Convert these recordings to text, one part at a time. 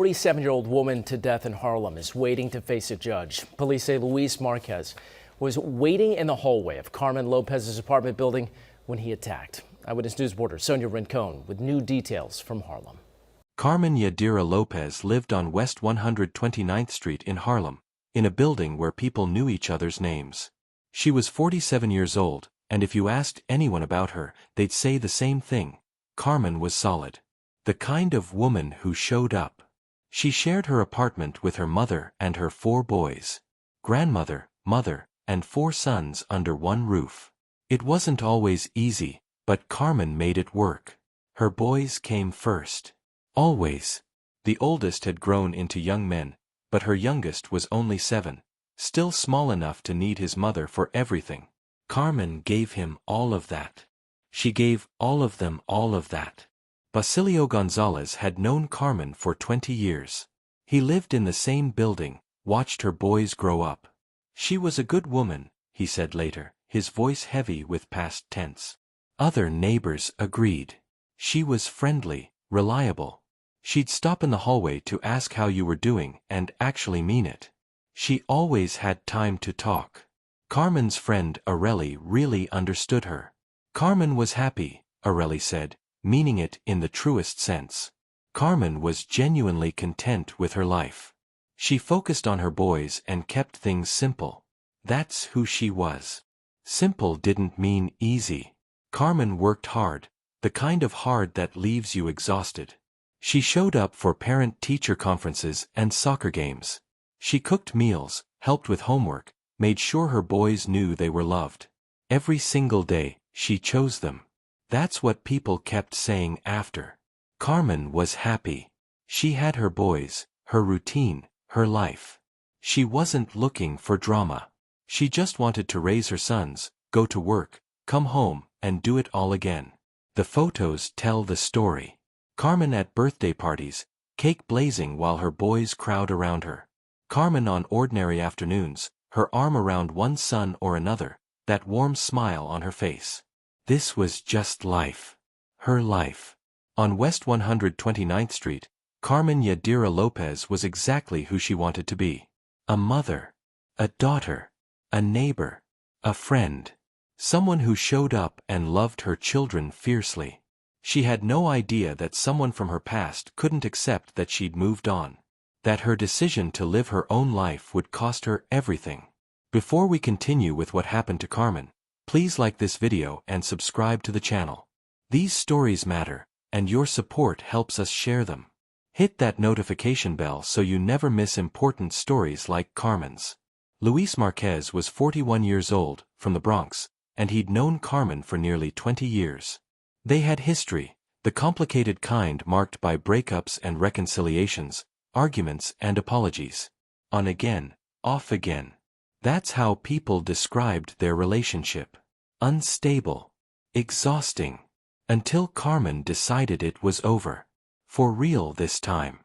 47-year-old woman to death in Harlem is waiting to face a judge. Police say Luis Marquez was waiting in the hallway of Carmen Lopez's apartment building when he attacked. Eyewitness News reporter Sonia Rincon with new details from Harlem. Carmen Yadira Lopez lived on West 129th Street in Harlem, in a building where people knew each other's names. She was 47 years old, and if you asked anyone about her, they'd say the same thing. Carmen was solid. The kind of woman who showed up. She shared her apartment with her mother and her 4 boys. Grandmother, mother, and 4 sons under one roof. It wasn't always easy, but Carmen made it work. Her boys came first. Always. The oldest had grown into young men, but her youngest was only 7, still small enough to need his mother for everything. Carmen gave him all of that. She gave all of them all of that. Basilio Gonzalez had known Carmen for 20 years. He lived in the same building, watched her boys grow up. She was a good woman, he said later, his voice heavy with past tense. Other neighbors agreed. She was friendly, reliable. She'd stop in the hallway to ask how you were doing and actually mean it. She always had time to talk. Carmen's friend Areli really understood her. Carmen was happy, Areli said, meaning it in the truest sense. Carmen was genuinely content with her life. She focused on her boys and kept things simple. That's who she was. Simple didn't mean easy. Carmen worked hard, the kind of hard that leaves you exhausted. She showed up for parent-teacher conferences and soccer games. She cooked meals, helped with homework, made sure her boys knew they were loved. Every single day, she chose them. That's what people kept saying after. Carmen was happy. She had her boys, her routine, her life. She wasn't looking for drama. She just wanted to raise her sons, go to work, come home, and do it all again. The photos tell the story. Carmen at birthday parties, cake blazing while her boys crowd around her. Carmen on ordinary afternoons, her arm around one son or another, that warm smile on her face. This was just life. Her life. On West 129th Street, Carmen Yadira Lopez was exactly who she wanted to be. A mother. A daughter. A neighbor. A friend. Someone who showed up and loved her children fiercely. She had no idea that someone from her past couldn't accept that she'd moved on. That her decision to live her own life would cost her everything. Before we continue with what happened to Carmen, please like this video and subscribe to the channel. These stories matter, and your support helps us share them. Hit that notification bell so you never miss important stories like Carmen's. Luis Marquez was 41 years old, from the Bronx, and he'd known Carmen for nearly 20 years. They had history, the complicated kind marked by breakups and reconciliations, arguments and apologies. On again, off again. That's how people described their relationship. Unstable. Exhausting. Until Carmen decided it was over. For real this time.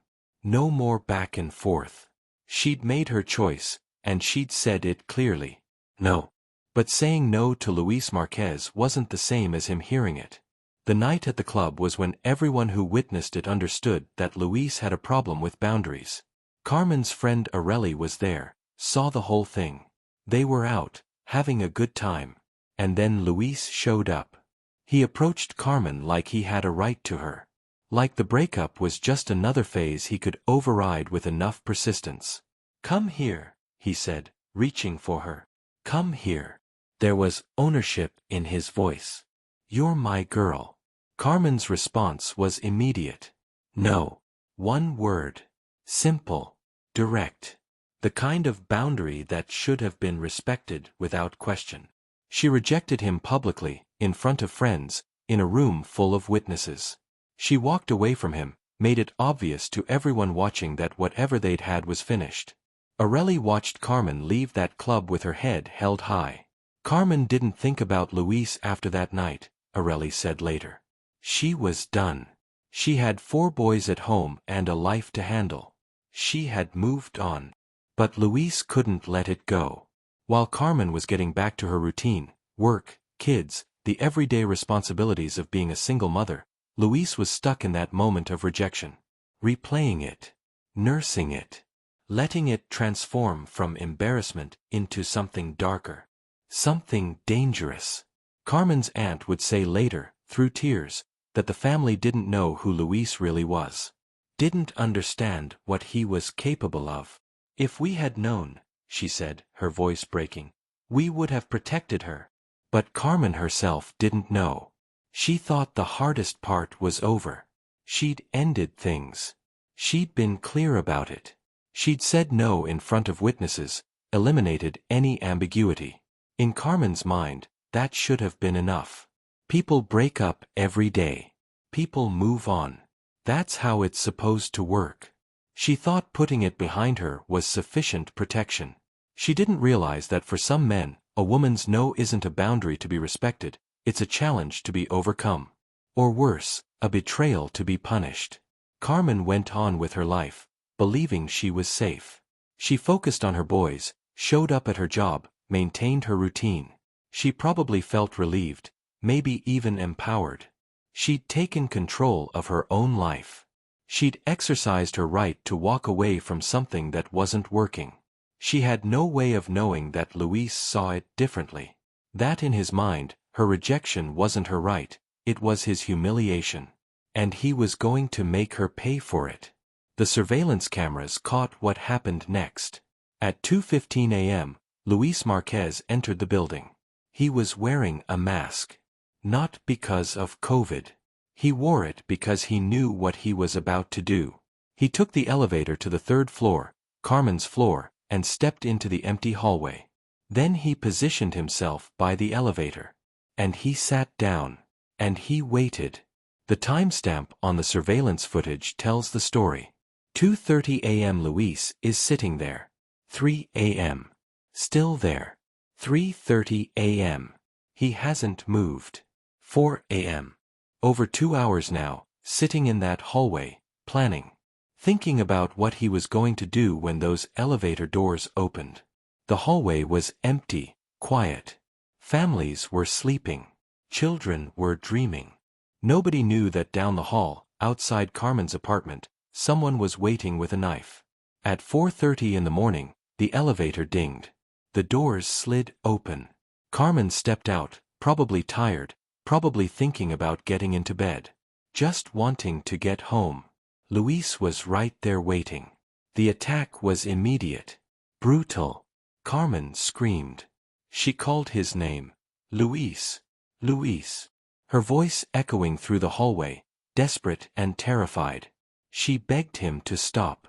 No more back and forth. She'd made her choice, and she'd said it clearly. No. But saying no to Luis Marquez wasn't the same as him hearing it. The night at the club was when everyone who witnessed it understood that Luis had a problem with boundaries. Carmen's friend Areli was there, saw the whole thing. They were out, having a good time. And then Luis showed up. He approached Carmen like he had a right to her. Like the breakup was just another phase he could override with enough persistence. "Come here," he said, reaching for her. "Come here." There was ownership in his voice. "You're my girl." Carmen's response was immediate. No. One word. Simple. Direct. The kind of boundary that should have been respected without question. She rejected him publicly, in front of friends, in a room full of witnesses. She walked away from him, made it obvious to everyone watching that whatever they'd had was finished. Areli watched Carmen leave that club with her head held high. Carmen didn't think about Luis after that night, Areli said later. She was done. She had 4 boys at home and a life to handle. She had moved on. But Luis couldn't let it go. While Carmen was getting back to her routine, work, kids, the everyday responsibilities of being a single mother, Luis was stuck in that moment of rejection. Replaying it. nursing it, letting it transform from embarrassment into something darker, something dangerous. Carmen's aunt would say later, through tears, that the family didn't know who Luis really was, didn't understand what he was capable of. If we had known, she said, her voice breaking, we would have protected her. But Carmen herself didn't know. She thought the hardest part was over. She'd ended things. She'd been clear about it. She'd said no in front of witnesses, eliminated any ambiguity. In Carmen's mind, that should have been enough. People break up every day. People move on. That's how it's supposed to work. She thought putting it behind her was sufficient protection. She didn't realize that for some men, a woman's no isn't a boundary to be respected, it's a challenge to be overcome. Or worse, a betrayal to be punished. Carmen went on with her life, believing she was safe. She focused on her boys, showed up at her job, maintained her routine. She probably felt relieved, maybe even empowered. She'd taken control of her own life. She'd exercised her right to walk away from something that wasn't working. She had no way of knowing that Luis saw it differently. That in his mind, her rejection wasn't her right, it was his humiliation. And he was going to make her pay for it. The surveillance cameras caught what happened next. At 2:15 a.m., Luis Marquez entered the building. He was wearing a mask. Not because of COVID. He wore it because he knew what he was about to do. He took the elevator to the third floor, Carmen's floor, and stepped into the empty hallway. Then he positioned himself by the elevator. And he sat down. And he waited. The timestamp on the surveillance footage tells the story. 2:30 a.m. Luis is sitting there. 3 a.m. Still there. 3:30 a.m. He hasn't moved. 4 a.m. Over 2 hours now, sitting in that hallway, planning. Thinking about what he was going to do when those elevator doors opened. The hallway was empty, quiet. Families were sleeping. Children were dreaming. Nobody knew that down the hall, outside Carmen's apartment, someone was waiting with a knife. At 4:30 in the morning, the elevator dinged. The doors slid open. Carmen stepped out, probably tired, probably thinking about getting into bed. Just wanting to get home. Luis was right there waiting. The attack was immediate. Brutal. Carmen screamed. She called his name. Luis. Luis. Her voice echoing through the hallway, desperate and terrified. She begged him to stop.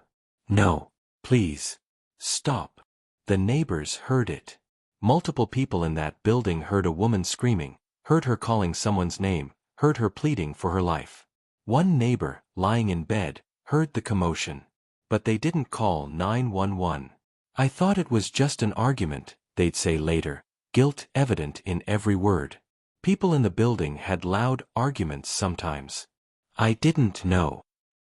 No, please. Stop. The neighbors heard it. Multiple people in that building heard a woman screaming, heard her calling someone's name, heard her pleading for her life. One neighbor, lying in bed, heard the commotion. But they didn't call 911. I thought it was just an argument, they'd say later, guilt evident in every word. People in the building had loud arguments sometimes. I didn't know.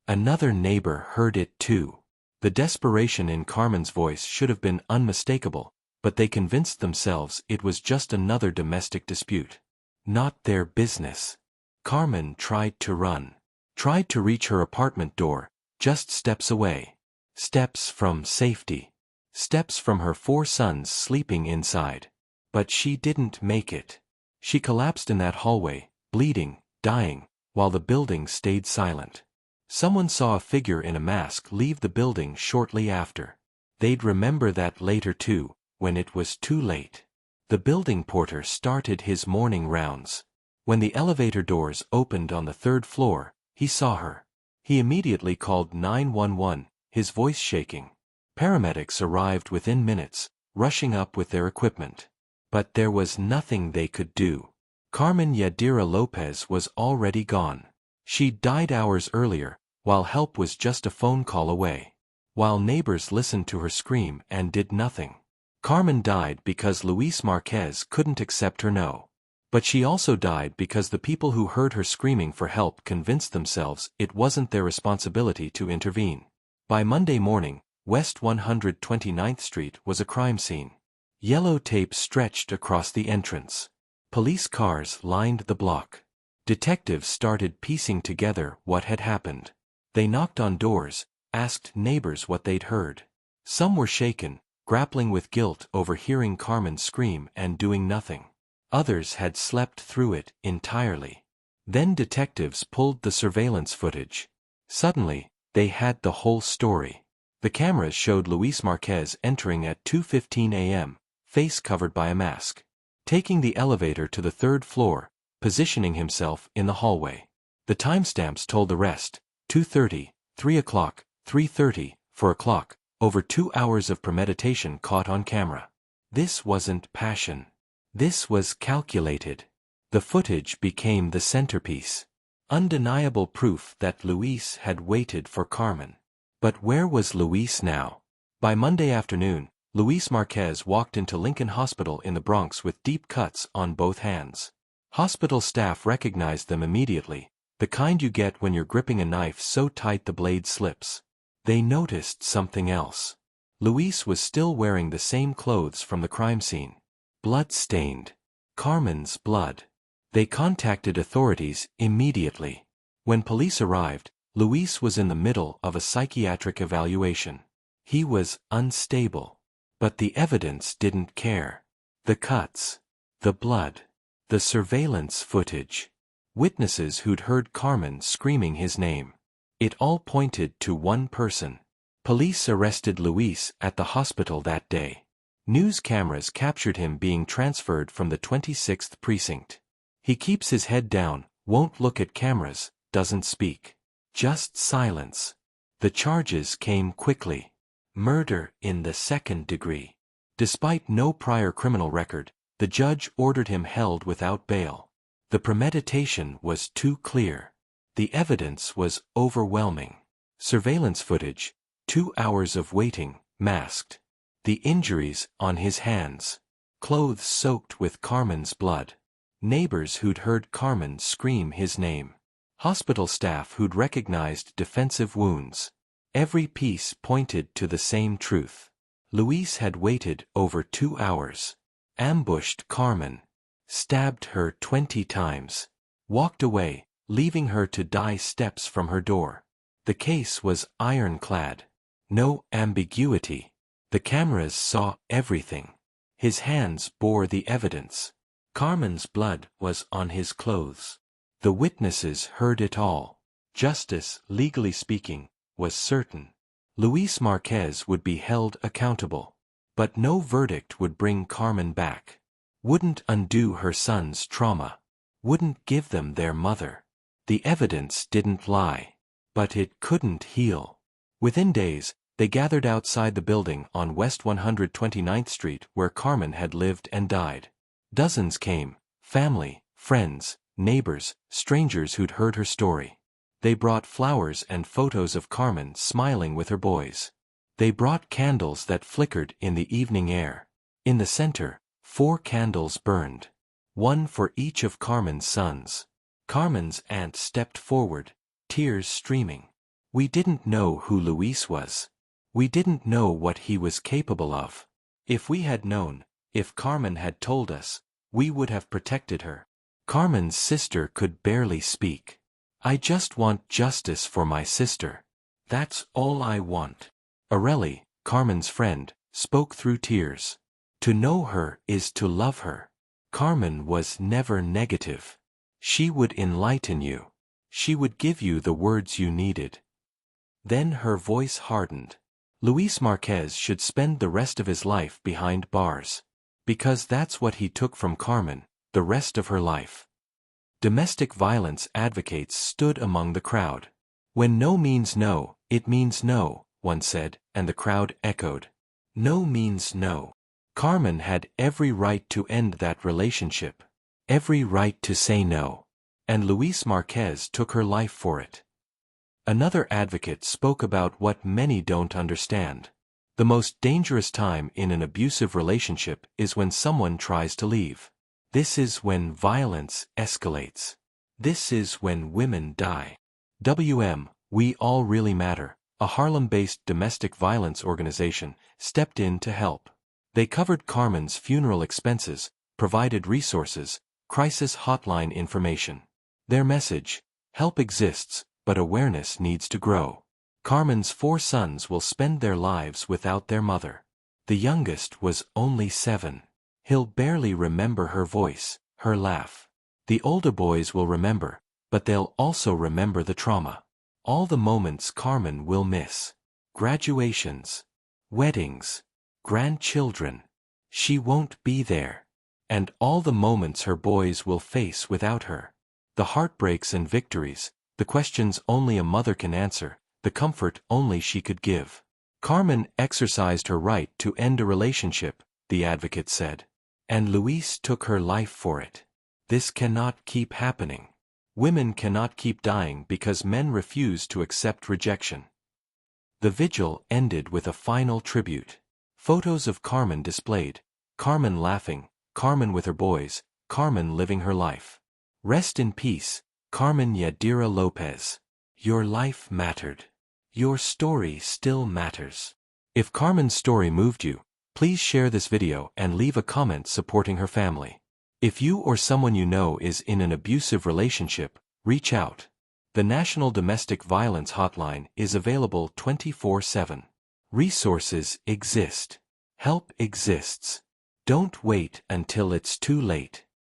Another neighbor heard it too. The desperation in Carmen's voice should have been unmistakable, but they convinced themselves it was just another domestic dispute. Not their business. Carmen tried to run. Tried to reach her apartment door, just steps away. Steps from safety. Steps from her 4 sons sleeping inside. But she didn't make it. She collapsed in that hallway, bleeding, dying, while the building stayed silent. Someone saw a figure in a mask leave the building shortly after. They'd remember that later too, when it was too late. The building porter started his morning rounds. When the elevator doors opened on the 3rd floor, he saw her. He immediately called 911, his voice shaking. Paramedics arrived within minutes, rushing up with their equipment. But there was nothing they could do. Carmen Yadira Lopez was already gone. She'd died hours earlier, while help was just a phone call away. While neighbors listened to her scream and did nothing. Carmen died because Luis Marquez couldn't accept her no. But she also died because the people who heard her screaming for help convinced themselves it wasn't their responsibility to intervene. By Monday morning, West 129th Street was a crime scene. Yellow tape stretched across the entrance. Police cars lined the block. Detectives started piecing together what had happened. They knocked on doors, asked neighbors what they'd heard. Some were shaken, grappling with guilt over hearing Carmen scream and doing nothing. Others had slept through it entirely. Then detectives pulled the surveillance footage. Suddenly, they had the whole story. The cameras showed Luis Marquez entering at 2:15 a.m., face covered by a mask, taking the elevator to the third floor, positioning himself in the hallway. The timestamps told the rest: 2:30, 3 o'clock, 3:30, 4 o'clock, over 2 hours of premeditation caught on camera. This wasn't passion. This was calculated. The footage became the centerpiece. Undeniable proof that Luis had waited for Carmen. But where was Luis now? By Monday afternoon, Luis Marquez walked into Lincoln Hospital in the Bronx with deep cuts on both hands. Hospital staff recognized them immediately, the kind you get when you're gripping a knife so tight the blade slips. They noticed something else. Luis was still wearing the same clothes from the crime scene. Blood-stained. Carmen's blood. They contacted authorities immediately. When police arrived, Luis was in the middle of a psychiatric evaluation. He was unstable. But the evidence didn't care. The cuts. The blood. The surveillance footage. Witnesses who'd heard Carmen screaming his name. It all pointed to one person. Police arrested Luis at the hospital that day. News cameras captured him being transferred from the 26th precinct. He keeps his head down, won't look at cameras, doesn't speak. Just silence. The charges came quickly. Murder in the second degree. Despite no prior criminal record, the judge ordered him held without bail. The premeditation was too clear. The evidence was overwhelming. Surveillance footage, 2 hours of waiting, masked. The injuries on his hands. Clothes soaked with Carmen's blood. Neighbors who'd heard Carmen scream his name. Hospital staff who'd recognized defensive wounds. Every piece pointed to the same truth. Luis had waited over 2 hours. Ambushed Carmen. Stabbed her 20 times. Walked away, leaving her to die steps from her door. The case was ironclad. No ambiguity. The cameras saw everything. His hands bore the evidence. Carmen's blood was on his clothes. The witnesses heard it all. Justice, legally speaking, was certain. Luis Marquez would be held accountable. But no verdict would bring Carmen back. Wouldn't undo her son's trauma. Wouldn't give them their mother. The evidence didn't lie. But it couldn't heal. Within days, they gathered outside the building on West 129th Street where Carmen had lived and died. Dozens came, family, friends, neighbors, strangers who'd heard her story. They brought flowers and photos of Carmen smiling with her boys. They brought candles that flickered in the evening air. In the center, 4 candles burned. One for each of Carmen's sons. Carmen's aunt stepped forward, tears streaming. We didn't know who Luis was. We didn't know what he was capable of. If we had known, if Carmen had told us, we would have protected her. Carmen's sister could barely speak. I just want justice for my sister. That's all I want. Areli, Carmen's friend, spoke through tears. To know her is to love her. Carmen was never negative. She would enlighten you. She would give you the words you needed. Then her voice hardened. Luis Marquez should spend the rest of his life behind bars. Because that's what he took from Carmen, the rest of her life. Domestic violence advocates stood among the crowd. When no means no, it means no, one said, and the crowd echoed. No means no. Carmen had every right to end that relationship. Every right to say no. And Luis Marquez took her life for it. Another advocate spoke about what many don't understand. The most dangerous time in an abusive relationship is when someone tries to leave. This is when violence escalates. This is when women die. We All Really Matter, a Harlem-based domestic violence organization, stepped in to help. They covered Carmen's funeral expenses, provided resources, crisis hotline information. Their message: help exists, but awareness needs to grow. Carmen's 4 sons will spend their lives without their mother. The youngest was only 7. He'll barely remember her voice, her laugh. The older boys will remember, but they'll also remember the trauma. All the moments Carmen will miss. Graduations, weddings, grandchildren. She won't be there. And all the moments her boys will face without her. The heartbreaks and victories, the questions only a mother can answer, the comfort only she could give. Carmen exercised her right to end a relationship, the advocate said. And Luis took her life for it. This cannot keep happening. Women cannot keep dying because men refuse to accept rejection. The vigil ended with a final tribute. Photos of Carmen displayed. Carmen laughing, Carmen with her boys, Carmen living her life. Rest in peace, Carmen Yadira Lopez. Your life mattered. Your story still matters. If Carmen's story moved you, please share this video and leave a comment supporting her family. If you or someone you know is in an abusive relationship, reach out. The National Domestic Violence Hotline is available 24/7. Resources exist. Help exists. Don't wait until it's too late.